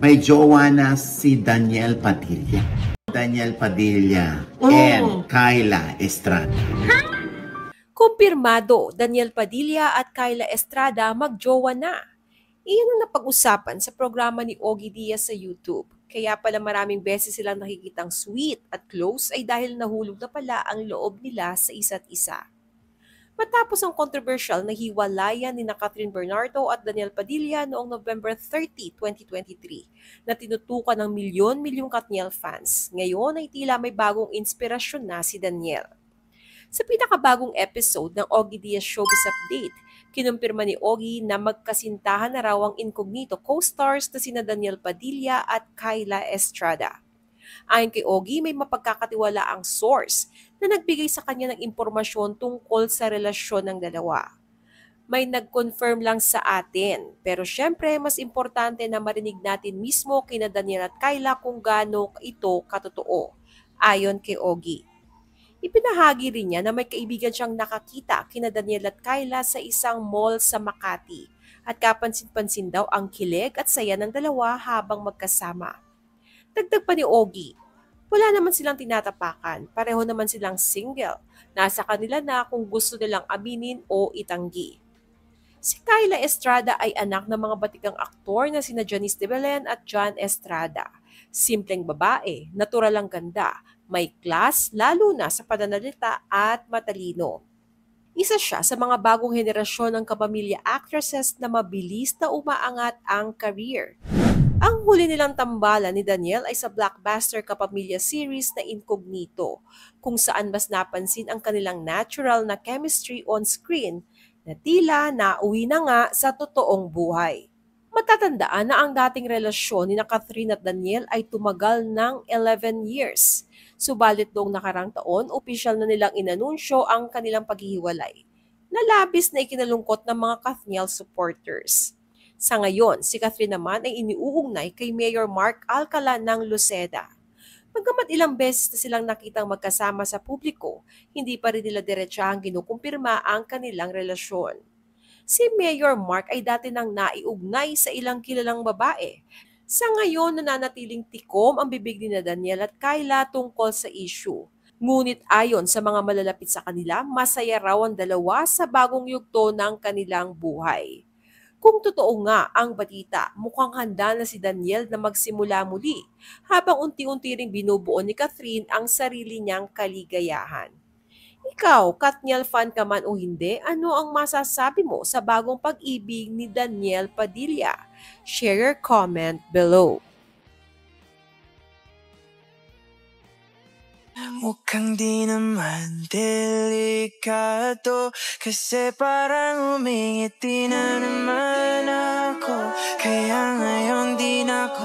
May jowa na si Daniel Padilla. Daniel Padilla and Kyla Estrada. Kumpirmado, Daniel Padilla at Kyla Estrada magjowa na. Iyon ang napag-usapan sa programa ni Ogie Diaz sa YouTube. Kaya pala maraming beses silang nakikitang sweet at close ay dahil nahulog na pala ang loob nila sa isa't isa. Matapos ang controversial na hiwalayan ni Catherine Bernardo at Daniel Padilla noong November 30, 2023 na tinutukan ng milyon-milyong Katniel fans, ngayon ay tila may bagong inspirasyon na si Daniel. Sa pinakabagong episode ng Ogie Diaz Showbiz Update, kinumpirma ni Ogie na magkasintahan na raw ang incognito co-stars na sina Daniel Padilla at Kyla Estrada. Ayon kay Ogie, may mapagkakatiwalaang source na nagbigay sa kanya ng impormasyon tungkol sa relasyon ng dalawa. May nag-confirm lang sa atin, pero syempre mas importante na marinig natin mismo kina Daniel at Kyla kung gaano ito katotoo, ayon kay Ogie. Ipinahagi rin niya na may kaibigan siyang nakakita kina Daniel at Kyla sa isang mall sa Makati at kapansin-pansin daw ang kilig at saya ng dalawa habang magkasama. Dagdag pa ni Ogie, wala naman silang tinatapakan, pareho naman silang single, nasa kanila na kung gusto nilang aminin o itanggi. Si Kyla Estrada ay anak ng mga batikang aktor na sina Janice de Belen at John Estrada. Simpleng babae, natural ang ganda, may class lalo na sa pananalita at matalino. Isa siya sa mga bagong henerasyon ng kapamilya actresses na mabilis na umaangat ang career. Ang huli nilang tambalan ni Daniel ay sa blockbuster kapamilya series na Incognito, kung saan mas napansin ang kanilang natural na chemistry on screen na tila nauwi na nga sa totoong buhay. Matatandaan na ang dating relasyon ni Catherine at Daniel ay tumagal ng 11 years. Subalit noong nakarang taon, opisyal na nilang inanunsyo ang kanilang paghihiwalay, na labis na ikinalungkot ng mga Katniel supporters. Sa ngayon, si Catherine naman ay iniuugnay kay Mayor Mark Alcala ng Luceda. Bagamat ilang beses na silang nakitang magkasama sa publiko, hindi pa rin nila diretsahang kinukumpirma ang kanilang relasyon. Si Mayor Mark ay dati nang naiugnay sa ilang kilalang babae. Sa ngayon, nananatiling tikom ang bibig ni Daniel at Kyla tungkol sa issue. Ngunit ayon sa mga malalapit sa kanila, masaya raw ang dalawa sa bagong yugto ng kanilang buhay. Kung totoo nga ang balita, mukhang handa na si Daniel na magsimula muli habang unti-unti ring binubuo ni Catherine ang sarili niyang kaligayahan. Ikaw, Katniel fan ka man o hindi, ano ang masasabi mo sa bagong pag-ibig ni Daniel Padilla? Share your comment below. Mukhang di naman delikado kasi parang umingiti na naman ako. Kaya ngayon di na ako